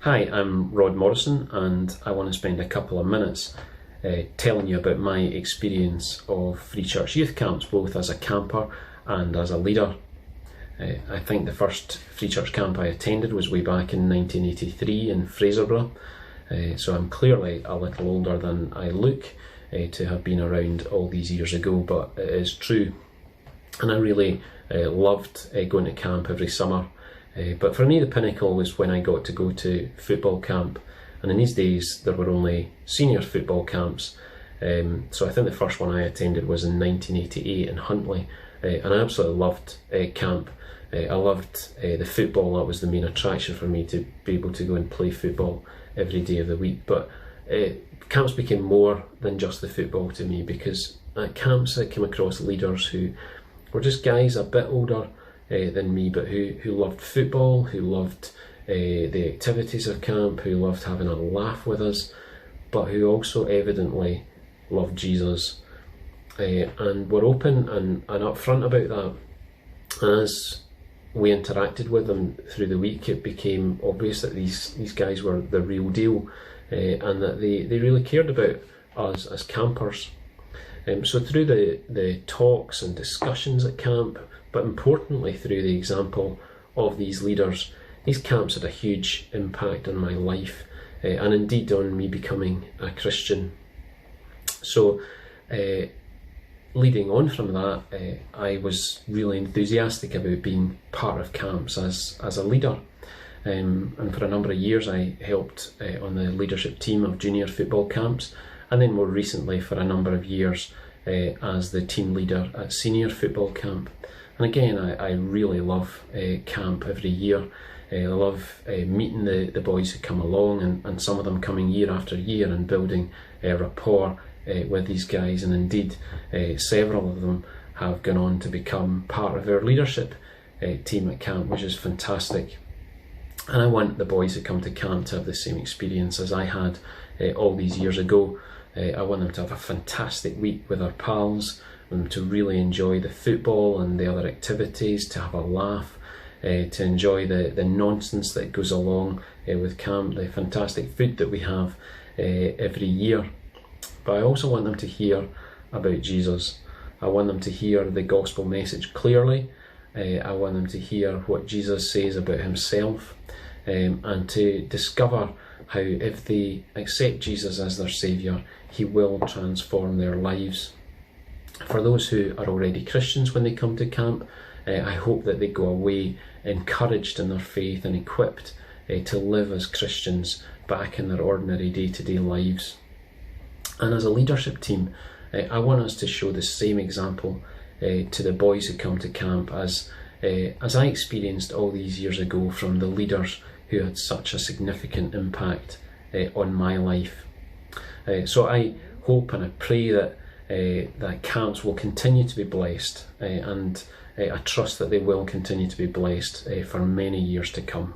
Hi, I'm Rod Morrison, and I want to spend a couple of minutes telling you about my experience of Free Church Youth Camps, both as a camper and as a leader. I think the first Free Church camp I attended was way back in 1983 in Fraserburgh, so I'm clearly a little older than I look to have been around all these years ago, but it is true. And I really loved going to camp every summer. But for me the pinnacle was when I got to go to football camp, and in these days there were only senior football camps, so I think the first one I attended was in 1988 in Huntly, and I absolutely loved camp. I loved the football. That was the main attraction for me, to be able to go and play football every day of the week. But camps became more than just the football to me, because at camps I came across leaders who were just guys a bit older than me, but who loved football, who loved the activities of camp, who loved having a laugh with us, but who also evidently loved Jesus, and were open and upfront about that. And as we interacted with them through the week, it became obvious that these guys were the real deal, and that they really cared about us as campers. So through the talks and discussions at camp, but importantly through the example of these leaders, these camps had a huge impact on my life, and indeed on me becoming a Christian. So leading on from that, I was really enthusiastic about being part of camps as a leader. And for a number of years I helped on the leadership team of junior football camps, and then more recently for a number of years as the team leader at senior football camp. And again, I really love camp every year. I love meeting the boys who come along, and some of them coming year after year and building rapport with these guys. And indeed, several of them have gone on to become part of our leadership team at camp, which is fantastic. And I want the boys who come to camp to have the same experience as I had all these years ago. I want them to have a fantastic week with their pals, to really enjoy the football and the other activities, to have a laugh, to enjoy the nonsense that goes along with camp, the fantastic food that we have every year. But I also want them to hear about Jesus. I want them to hear the gospel message clearly. I want them to hear what Jesus says about himself, and to discover how, if they accept Jesus as their Saviour, he will transform their lives. For those who are already Christians when they come to camp, I hope that they go away encouraged in their faith and equipped to live as Christians back in their ordinary day-to-day lives. And as a leadership team, I want us to show the same example to the boys who come to camp as I experienced all these years ago from the leaders who had such a significant impact on my life. So I hope and I pray that camps will continue to be blessed, and I trust that they will continue to be blessed for many years to come.